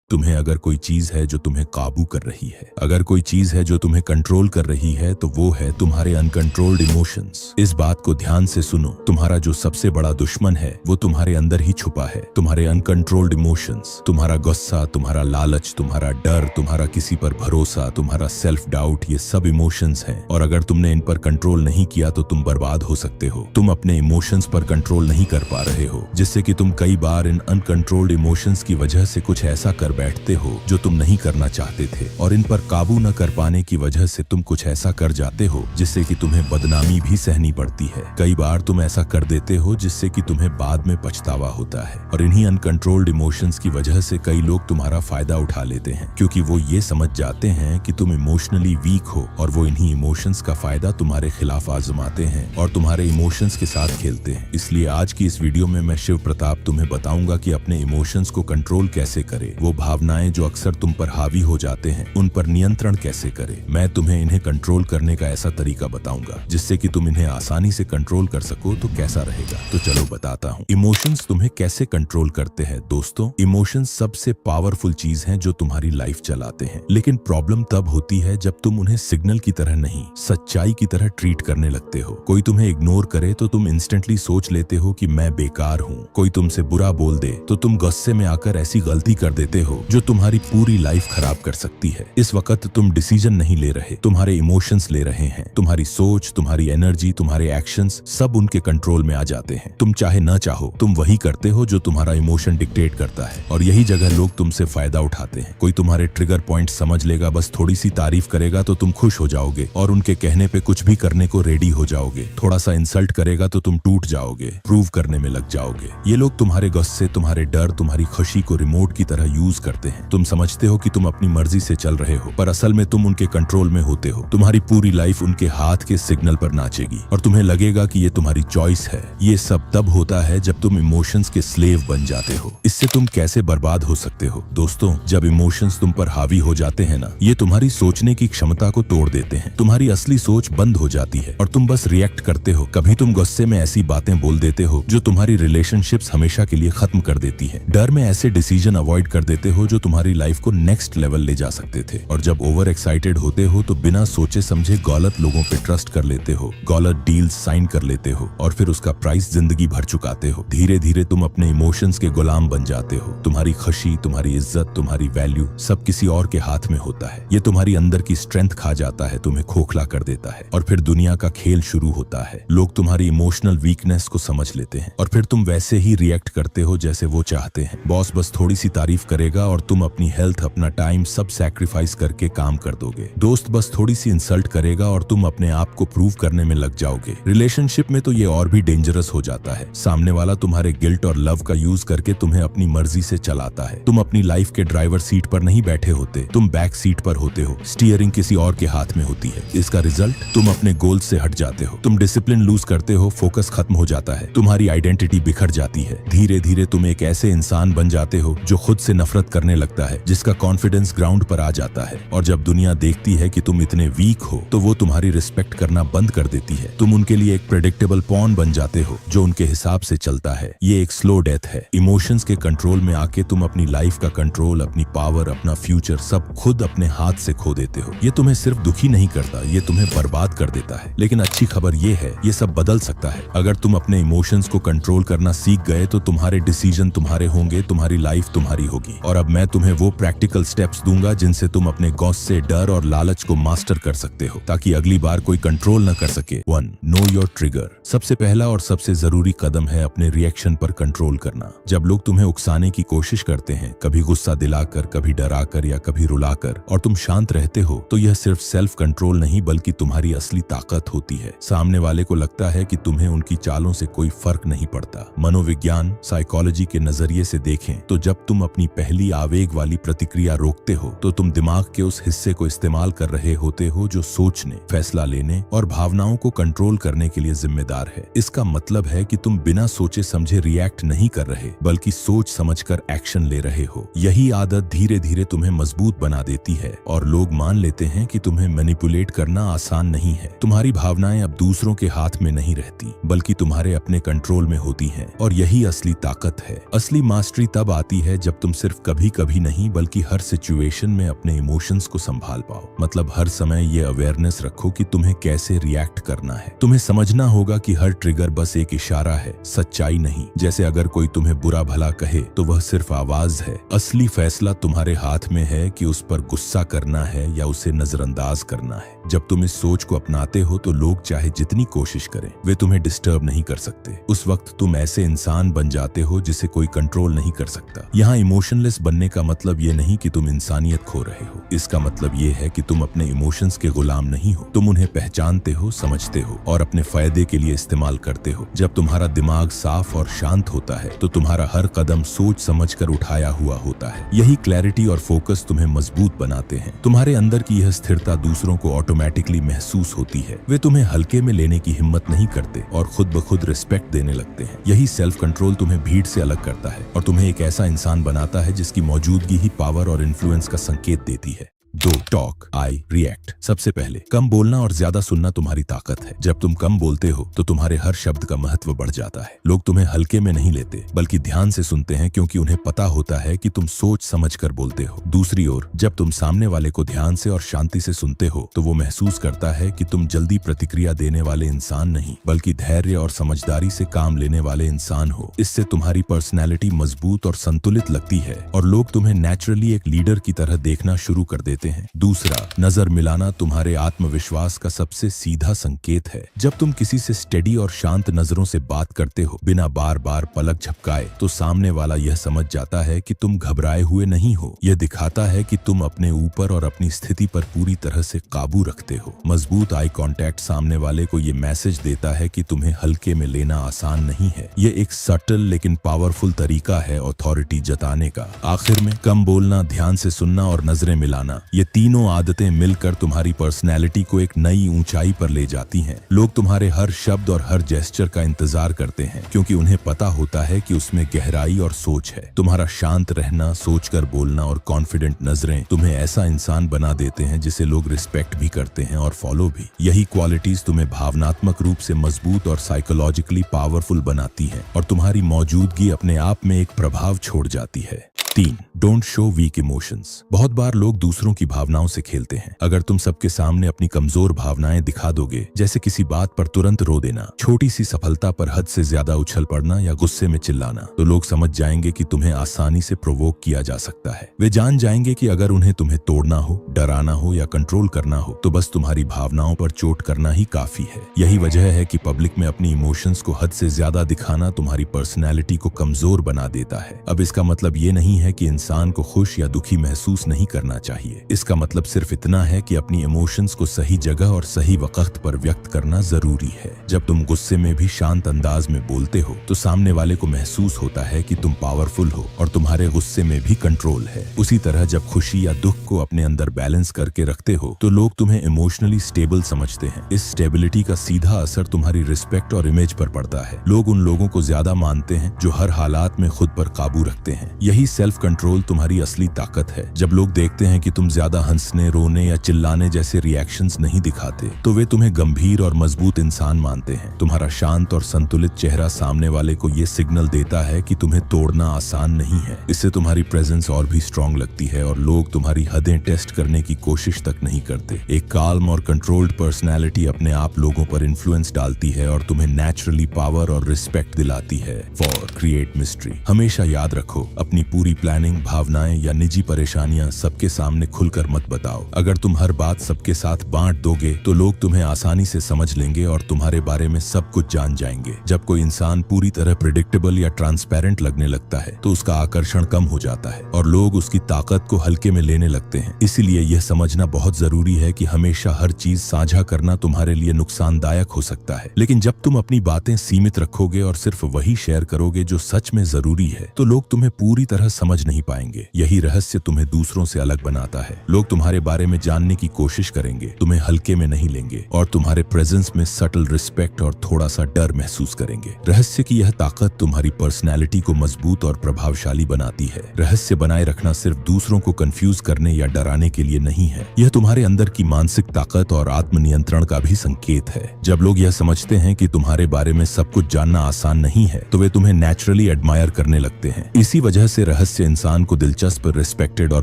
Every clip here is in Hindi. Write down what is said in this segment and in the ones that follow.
तुम्हें अगर कोई चीज है जो तुम्हें काबू कर रही है, अगर कोई चीज है जो तुम्हें कंट्रोल कर रही है, तो वो है तुम्हारे अनकंट्रोल्ड इमोशंस। इस बात को ध्यान से सुनो, तुम्हारा जो सबसे बड़ा दुश्मन है वो तुम्हारे अंदर ही छुपा है। तुम्हारे अनकंट्रोल्ड इमोशंस, तुम्हारा गुस्सा, तुम्हारा लालच, तुम्हारा डर, तुम्हारा किसी पर भरोसा, तुम्हारा सेल्फ डाउट, ये सब इमोशंस हैं। और अगर तुमने इन पर कंट्रोल नहीं किया तो तुम बर्बाद हो सकते हो। तुम अपने इमोशंस पर कंट्रोल नहीं कर पा रहे हो, जिससे कि तुम कई बार इन अनकंट्रोल्ड इमोशंस की वजह से कुछ ऐसा कर बैठते हो जो तुम नहीं करना चाहते थे, और इन पर काबू न कर पाने की वजह से तुम कुछ ऐसा कर जाते हो जिससे कि तुम्हें बदनामी भी सहनी पड़ती है। कई बार तुम ऐसा कर देते हो जिससे कि तुम्हें बाद में पछतावा होता है। और इन्हीं अनकंट्रोल्ड इमोशंस की वजह से कई लोग तुम्हारा फायदा उठा लेते हैं, क्योंकि वो ये समझ जाते हैं कि तुम इमोशनली वीक हो, और वो इन्हीं इमोशंस का फायदा तुम्हारे खिलाफ आजमाते हैं और तुम्हारे इमोशंस के साथ खेलते हैं। इसलिए आज की इस वीडियो में मैं शिव प्रताप तुम्हें बताऊंगा कि अपने इमोशंस को कंट्रोल कैसे करें, वो भावनाएं जो अक्सर तुम पर हावी हो जाते हैं उन पर नियंत्रण कैसे करें। मैं तुम्हें इन्हें कंट्रोल करने का ऐसा तरीका बताऊंगा जिससे कि तुम इन्हें आसानी से कंट्रोल कर सको। तो कैसा रहेगा, तो चलो बताता हूँ। इमोशंस तुम्हें कैसे कंट्रोल करते हैं। दोस्तों, इमोशंस सबसे पावरफुल चीज हैं जो तुम्हारी लाइफ चलाते हैं, लेकिन प्रॉब्लम तब होती है जब तुम उन्हें सिग्नल की तरह नहीं, सच्चाई की तरह ट्रीट करने लगते हो। कोई तुम्हें इग्नोर करे तो तुम इंस्टेंटली सोच लेते हो कि मैं बेकार हूँ। कोई तुमसे बुरा बोल दे तो तुम गुस्से में आकर ऐसी गलती कर देते हो जो तुम्हारी पूरी लाइफ खराब कर सकती है। इस वक्त तुम डिसीजन नहीं ले रहे, तुम्हारे इमोशंस ले रहे हैं। तुम्हारी सोच, तुम्हारी एनर्जी, तुम्हारे एक्शंस सब उनके कंट्रोल में आ जाते हैं। तुम चाहे ना चाहो तुम वही करते हो जो तुम्हारा इमोशन डिक्टेट करता है, और यही जगह लोग तुमसे फायदा उठाते हैं। कोई तुम्हारे ट्रिगर पॉइंट समझ लेगा, बस थोड़ी सी तारीफ करेगा तो तुम खुश हो जाओगे और उनके कहने पे कुछ भी करने को रेडी हो जाओगे। थोड़ा सा इंसल्ट करेगा तो तुम टूट जाओगे, प्रूव करने में लग जाओगे। ये लोग तुम्हारे गुस्से, तुम्हारे डर, तुम्हारी खुशी को रिमोट की तरह यूज करते हैं। तुम समझते हो कि तुम अपनी मर्जी से चल रहे हो, पर असल में तुम उनके कंट्रोल में होते हो। तुम्हारी पूरी लाइफ उनके हाथ के सिग्नल पर नाचेगी और तुम्हें लगेगा कि ये तुम्हारी चॉइस है। ये सब तब होता है जब तुम इमोशंस के स्लेव बन जाते हो। इससे तुम कैसे बर्बाद हो सकते हो। दोस्तों, जब इमोशंस तुम पर हावी हो जाते हैं ना, ये तुम्हारी सोचने की क्षमता को तोड़ देते हैं। तुम्हारी असली सोच बंद हो जाती है और तुम बस रिएक्ट करते हो। कभी तुम गुस्से में ऐसी बातें बोल देते हो जो तुम्हारी रिलेशनशिप्स हमेशा के लिए खत्म कर देती है। डर में ऐसे डिसीजन अवॉइड कर देते हो जो तुम्हारी लाइफ को नेक्स्ट लेवल ले जा सकते थे। और जब ओवर एक्साइटेड होते हो तो बिना सोचे समझे गलत लोगों पे ट्रस्ट कर लेते हो, गलत डील्स साइन कर लेते हो और फिर उसका प्राइस जिंदगी भर चुकाते हो। धीरे धीरे तुम अपने इमोशंस के गुलाम बन जाते हो। तुम्हारी खुशी, तुम्हारी इज्जत, तुम्हारी वैल्यू सब किसी और के हाथ में होता है। ये तुम्हारी अंदर की स्ट्रेंथ खा जाता है, तुम्हें खोखला कर देता है, और फिर दुनिया का खेल शुरू होता है। लोग तुम्हारी इमोशनल वीकनेस को समझ लेते हैं और फिर तुम वैसे ही रिएक्ट करते हो जैसे वो चाहते हैं। बॉस बस थोड़ी सी तारीफ करेगा और तुम अपनी हेल्थ, अपना टाइम सब सैक्रिफाइस करके काम कर दोगे। दोस्त बस थोड़ी सी इंसल्ट करेगा और तुम अपने आप को प्रूव करने में लग जाओगे। रिलेशनशिप में तो ये और भी डेंजरस हो जाता है। सामने वाला तुम्हारे गिल्ट और लव का यूज करके तुम्हें अपनी मर्जी से चलाता है। तुम अपनी लाइफ के ड्राइवर सीट पर नहीं बैठे होते, तुम बैक सीट पर होते हो। स्टीयरिंग किसी और के हाथ में होती है। इसका रिजल्ट, तुम अपने गोल से हट जाते हो, तुम डिसिप्लिन लूज करते हो, फोकस खत्म हो जाता है, तुम्हारी आइडेंटिटी बिखर जाती है। धीरे धीरे तुम एक ऐसे इंसान बन जाते हो जो खुद से नफरत करने लगता है, जिसका कॉन्फिडेंस ग्राउंड पर आ जाता है। और जब दुनिया देखती है कि तुम इतने वीक हो तो वो तुम्हारी रिस्पेक्ट करना बंद कर देती है। तुम उनके लिए एक प्रेडिक्टेबल पॉन बन जाते हो जो उनके हिसाब से चलता है। ये एक स्लो डेथ है। इमोशंस के कंट्रोल में आके तुम अपनी लाइफ का कंट्रोल, अपनी पावर, अपना फ्यूचर सब खुद अपने हाथ से खो देते हो। ये तुम्हें सिर्फ दुखी नहीं करता, ये तुम्हें बर्बाद कर देता है। लेकिन अच्छी खबर ये है, ये सब बदल सकता है। अगर तुम अपने इमोशंस को कंट्रोल करना सीख गए तो तुम्हारे डिसीजन तुम्हारे होंगे, तुम्हारी लाइफ तुम्हारी होगी। और अब मैं तुम्हें वो प्रैक्टिकल स्टेप्स दूंगा जिनसे तुम अपने गुस्से, डर और लालच को मास्टर कर सकते हो, ताकि अगली बार कोई कंट्रोल न कर सके। 1. Know your trigger. सबसे पहला और सबसे जरूरी कदम है अपने रिएक्शन पर कंट्रोल करना। जब लोग तुम्हें उकसाने की कोशिश करते हैं, कभी गुस्सा दिलाकर, कभी डराकर या कभी रुलाकर, और तुम शांत रहते हो, तो यह सिर्फ सेल्फ कंट्रोल नहीं बल्कि तुम्हारी असली ताकत होती है। सामने वाले को लगता है कि तुम्हें उनकी चालों से कोई फर्क नहीं पड़ता। मनोविज्ञान, साइकोलॉजी के नजरिए से देखें तो जब तुम अपनी पहली आवेग वाली प्रतिक्रिया रोकते हो तो तुम दिमाग के उस हिस्से को इस्तेमाल कर रहे होते हो जो सोचने, फैसला लेने और भावनाओं को कंट्रोल करने के लिए जिम्मेदार है। इसका मतलब है कि तुम बिना सोचे समझे रिएक्ट नहीं कर रहे बल्कि सोच समझकर एक्शन ले रहे हो। यही आदत धीरे धीरे तुम्हें मजबूत बना देती है और लोग मान लेते हैं कि तुम्हें मैनिपुलेट करना आसान नहीं है। तुम्हारी भावनाएं अब दूसरों के हाथ में नहीं रहती बल्कि तुम्हारे अपने कंट्रोल में होती हैं, और यही असली ताकत है। असली मास्टरी तब आती है जब तुम सिर्फ कभी कभी कभी नहीं बल्कि हर सिचुएशन में अपने इमोशंस को संभाल पाओ। मतलब हर समय ये अवेयरनेस रखो कि तुम्हें कैसे रिएक्ट करना है। तुम्हें समझना होगा कि हर ट्रिगर बस एक इशारा है, सच्चाई नहीं। जैसे अगर कोई तुम्हें बुरा भला कहे तो वह सिर्फ आवाज है। असली फैसला तुम्हारे हाथ में है कि उस पर गुस्सा करना है या उसे नजरअंदाज करना है। जब तुम इस सोच को अपनाते हो तो लोग चाहे जितनी कोशिश करें वे तुम्हें डिस्टर्ब नहीं कर सकते। उस वक्त तुम ऐसे इंसान बन जाते हो जिसे कोई कंट्रोल नहीं कर सकता। यहाँ इमोशनलेस बनने का मतलब ये नहीं कि तुम इंसानियत खो रहे हो। इसका मतलब ये है कि तुम अपने इमोशंस के गुलाम नहीं हो। तुम उन्हें पहचानते हो, समझते हो और अपने फायदे के लिए इस्तेमाल करते हो। जब तुम्हारा दिमाग साफ और शांत होता है तो तुम्हारा हर कदम सोच समझ कर उठाया हुआ होता है। यही क्लैरिटी और फोकस तुम्हें मजबूत बनाते हैं। तुम्हारे अंदर की यह स्थिरता दूसरों को ऑटोमेटिकली महसूस होती है। वे तुम्हें हल्के में लेने की हिम्मत नहीं करते और खुद ब खुद रिस्पेक्ट देने लगते हैं। यही सेल्फ कंट्रोल तुम्हें भीड़ से अलग करता है और तुम्हें एक ऐसा इंसान बनाता है जिसकी मौजूदगी ही पावर और इन्फ्लुएंस का संकेत देती है। 2. Talk, I react. सबसे पहले कम बोलना और ज्यादा सुनना तुम्हारी ताकत है। जब तुम कम बोलते हो तो तुम्हारे हर शब्द का महत्व बढ़ जाता है। लोग तुम्हें हल्के में नहीं लेते बल्कि ध्यान से सुनते हैं क्योंकि उन्हें पता होता है कि तुम सोच समझ कर बोलते हो। दूसरी ओर जब तुम सामने वाले को ध्यान से और शांति से सुनते हो तो वो महसूस करता है कि तुम जल्दी प्रतिक्रिया देने वाले इंसान नहीं बल्कि धैर्य और समझदारी से काम लेने वाले इंसान हो। इससे तुम्हारी पर्सनैलिटी मजबूत और संतुलित लगती है और लोग तुम्हें नेचुरली एक लीडर की तरह देखना शुरू कर देते हैं। दूसरा, नजर मिलाना तुम्हारे आत्मविश्वास का सबसे सीधा संकेत है। जब तुम किसी से स्टेडी और शांत नजरों से बात करते हो बिना बार बार पलक झपकाए तो सामने वाला यह समझ जाता है कि तुम घबराए हुए नहीं हो। यह दिखाता है कि तुम अपने ऊपर और अपनी स्थिति पर पूरी तरह से काबू रखते हो। मजबूत आई कांटेक्ट सामने वाले को यह मैसेज देता है कि तुम्हें हल्के में लेना आसान नहीं है। यह एक सटल लेकिन पावरफुल तरीका है अथॉरिटी जताने का। आखिर में कम बोलना, ध्यान से सुनना और नजरें मिलाना, ये तीनों आदतें मिलकर तुम्हारी पर्सनैलिटी को एक नई ऊंचाई पर ले जाती हैं। लोग तुम्हारे हर शब्द और हर जेस्चर का इंतजार करते हैं क्योंकि उन्हें पता होता है कि उसमें गहराई और सोच है। तुम्हारा शांत रहना, सोचकर बोलना और कॉन्फिडेंट नजरें तुम्हें ऐसा इंसान बना देते हैं जिसे लोग रिस्पेक्ट भी करते हैं और फॉलो भी। यही क्वालिटीज तुम्हें भावनात्मक रूप से मजबूत और साइकोलॉजिकली पावरफुल बनाती हैं और तुम्हारी मौजूदगी अपने आप में एक प्रभाव छोड़ जाती है। 3. Don't show weak emotions. बहुत बार लोग दूसरों की भावनाओं से खेलते हैं। अगर तुम सबके सामने अपनी कमजोर भावनाएं दिखा दोगे, जैसे किसी बात पर तुरंत रो देना, छोटी सी सफलता पर हद से ज्यादा उछल पड़ना या गुस्से में चिल्लाना, तो लोग समझ जाएंगे कि तुम्हें आसानी से प्रोवोक किया जा सकता है। वे जान जाएंगे कि अगर उन्हें तुम्हें तोड़ना हो, डराना हो या कंट्रोल करना हो तो बस तुम्हारी भावनाओं पर चोट करना ही काफी है। यही वजह है कि पब्लिक में अपनी इमोशंस को हद से ज्यादा दिखाना तुम्हारी पर्सनैलिटी को कमजोर बना देता है। अब इसका मतलब ये नहीं है कि इंसान को खुश या दुखी महसूस नहीं करना चाहिए। इसका मतलब सिर्फ इतना है कि अपनी इमोशंस को सही जगह और सही वक्त पर व्यक्त करना जरूरी है। जब तुम गुस्से में भी शांत अंदाज में बोलते हो तो सामने वाले को महसूस होता है कि तुम पावरफुल हो और तुम्हारे गुस्से में भी कंट्रोल है। उसी तरह जब खुशी या दुख को अपने अंदर बैलेंस करके रखते हो तो लोग तुम्हें इमोशनली स्टेबल समझते हैं। इस स्टेबिलिटी का सीधा असर तुम्हारी रिस्पेक्ट और इमेज पर पड़ता है। लोग उन लोगों को ज्यादा मानते हैं जो हर हालात में खुद पर काबू रखते हैं। यही सेल्फ कंट्रोल तुम्हारी असली ताकत है। जब लोग देखते हैं कि तुम ज्यादा हंसने, रोने या चिल्लाने जैसे रिएक्शंस नहीं दिखाते तो वे तुम्हें गंभीर और मजबूत इंसान मानते हैं। तुम्हारा शांत और संतुलित चेहरा सामने वाले को यह सिग्नल देता है कि तुम्हें तोड़ना आसान नहीं है। इससे तुम्हारी प्रेजेंस और भी स्ट्रांग लगती है और लोग तुम्हारी हदें टेस्ट करने की कोशिश तक नहीं करते। एक काल्म और कंट्रोल्ड पर्सनैलिटी अपने आप लोगों पर इन्फ्लुएंस डालती है और तुम्हें नेचुरली पावर और रिस्पेक्ट दिलाती है। 4. Create mystery. हमेशा याद रखो, अपनी पूरी प्लानिंग, भावनाएं या निजी परेशानियां सबके सामने खुलकर मत बताओ। अगर तुम हर बात सबके साथ बांट दोगे तो लोग तुम्हें आसानी से समझ लेंगे और तुम्हारे बारे में सब कुछ जान जाएंगे। जब कोई इंसान पूरी तरह प्रिडिक्टेबल या ट्रांसपेरेंट लगने लगता है तो उसका आकर्षण कम हो जाता है और लोग उसकी ताकत को हल्के में लेने लगते हैं। इसीलिए यह समझना बहुत जरूरी है कि हमेशा हर चीज साझा करना तुम्हारे लिए नुकसानदायक हो सकता है, लेकिन जब तुम अपनी बातें सीमित रखोगे और सिर्फ वही शेयर करोगे जो सच में जरूरी है तो लोग तुम्हें पूरी तरह समझ नहीं पाएंगे। यही रहस्य तुम्हें दूसरों से अलग बनाता है। लोग तुम्हारे बारे में जानने की कोशिश करेंगे, तुम्हें हल्के में नहीं लेंगे और तुम्हारे प्रेजेंस में सटल रिस्पेक्ट और थोड़ा सा डर महसूस करेंगे। रहस्य की यह ताकत तुम्हारी पर्सनैलिटी को मजबूत और प्रभावशाली बनाती है। रहस्य बनाए रखना सिर्फ दूसरों को कंफ्यूज करने या डराने के लिए नहीं है, यह तुम्हारे अंदर की मानसिक ताकत और आत्मनियंत्रण का भी संकेत है। जब लोग यह समझते हैं कि तुम्हारे बारे में सब कुछ जानना आसान नहीं है तो वे तुम्हें नेचुरली एडमायर करने लगते हैं। इसी वजह से रहस्य से इंसान को दिलचस्प, रिस्पेक्टेड और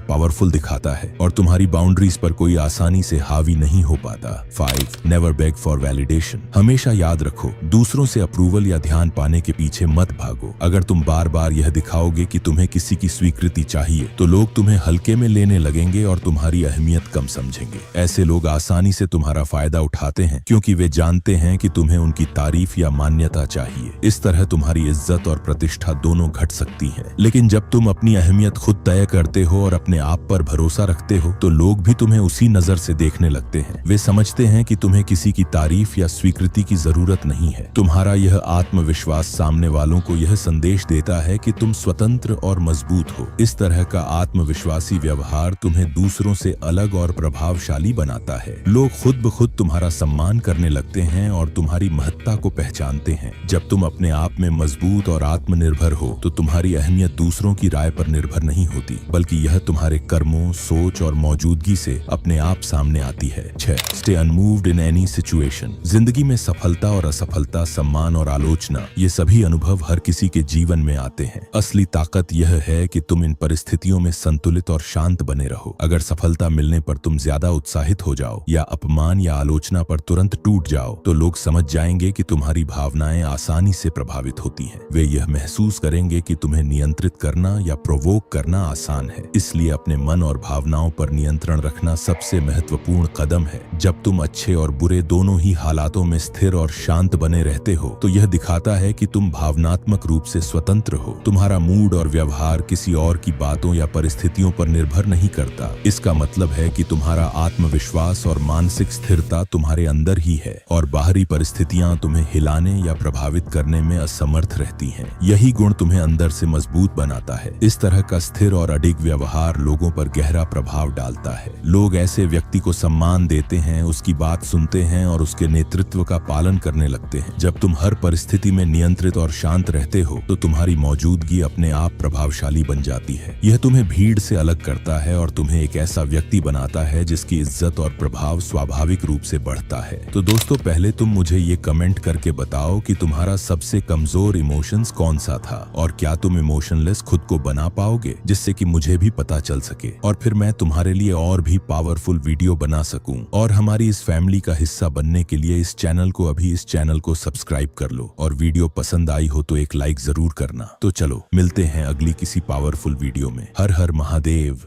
पावरफुल दिखाता है और तुम्हारी बाउंड्रीज पर कोई आसानी से हावी नहीं हो पाता। 5. Never bag for validation. हमेशा याद रखो, दूसरों से अप्रूवल या ध्यान पाने के पीछे मत भागो। अगर तुम बार बार यह दिखाओगे कि तुम्हें किसी की स्वीकृति चाहिए तो लोग तुम्हें हल्के में लेने लगेंगे और तुम्हारी अहमियत कम समझेंगे। ऐसे लोग आसानी से तुम्हारा फायदा उठाते हैं क्योंकि वे जानते हैं कि तुम्हें उनकी तारीफ या मान्यता चाहिए। इस तरह तुम्हारी इज्जत और प्रतिष्ठा दोनों घट सकती है। लेकिन जब तुम अपनी अहमियत खुद तय करते हो और अपने आप पर भरोसा रखते हो तो लोग भी तुम्हें उसी नजर से देखने लगते हैं। वे समझते हैं कि तुम्हें किसी की तारीफ या स्वीकृति की जरूरत नहीं है। तुम्हारा यह आत्मविश्वास सामने वालों को यह संदेश देता है कि तुम स्वतंत्र और मजबूत हो। इस तरह का आत्मविश्वासी व्यवहार तुम्हें दूसरों से अलग और प्रभावशाली बनाता है। लोग खुद ब खुद तुम्हारा सम्मान करने लगते हैं और तुम्हारी महत्ता को पहचानते हैं। जब तुम अपने आप में मजबूत और आत्मनिर्भर हो तो तुम्हारी अहमियत दूसरों की राय पर निर्भर नहीं होती, बल्कि यह तुम्हारे कर्मों, सोच और मौजूदगी से अपने आप सामने आती है। 6. Stay unmoved in any situation. जिंदगी में सफलता और असफलता, सम्मान और आलोचना, ये सभी अनुभव हर किसी के जीवन में आते हैं। असली ताकत यह है कि तुम इन परिस्थितियों में संतुलित और शांत बने रहो। अगर सफलता मिलने पर तुम ज्यादा उत्साहित हो जाओ या अपमान या आलोचना पर तुरंत टूट जाओ तो लोग समझ जाएंगे कि तुम्हारी भावनाएं आसानी से प्रभावित होती हैं। वे यह महसूस करेंगे कि तुम्हें नियंत्रित करना या प्रोवोक करना आसान है। इसलिए अपने मन और भावनाओं पर नियंत्रण रखना सबसे महत्वपूर्ण कदम है। जब तुम अच्छे और बुरे दोनों ही हालातों में स्थिर और शांत बने रहते हो तो यह दिखाता है कि तुम भावनात्मक रूप से स्वतंत्र हो। तुम्हारा मूड और व्यवहार किसी और की बातों या परिस्थितियों पर निर्भर नहीं करता। इसका मतलब है कि तुम्हारा आत्मविश्वास और मानसिक स्थिरता तुम्हारे अंदर ही है और बाहरी परिस्थितियां तुम्हें हिलाने या प्रभावित करने में असमर्थ रहती हैं। यही गुण तुम्हें अंदर से मजबूत बनाता है। इस तरह का स्थिर और अडिग व्यवहार लोगों पर गहरा प्रभाव डालता है। लोग ऐसे व्यक्ति को सम्मान देते हैं, उसकी बात सुनते हैं और उसके नेतृत्व का पालन करने लगते हैं। जब तुम हर परिस्थिति में नियंत्रित और शांत रहते हो तो तुम्हारी मौजूदगी अपने आप प्रभावशाली बन जाती है। यह तुम्हें भीड़ से अलग करता है और तुम्हें एक ऐसा व्यक्ति बनाता है जिसकी इज्जत और प्रभाव स्वाभाविक रूप से बढ़ता है। तो दोस्तों, पहले तुम मुझे ये कमेंट करके बताओ कि तुम्हारा सबसे कमजोर इमोशंस कौन सा था और क्या तुम इमोशनलेस खुद को बना पाओगे, जिससे कि मुझे भी पता चल सके और फिर मैं तुम्हारे लिए और भी पावरफुल वीडियो बना सकूं। और हमारी इस फैमिली का हिस्सा बनने के लिए इस चैनल को सब्सक्राइब कर लो और वीडियो पसंद आई हो तो एक लाइक जरूर करना। तो चलो मिलते हैं अगली किसी पावरफुल वीडियो में। हर हर महादेव।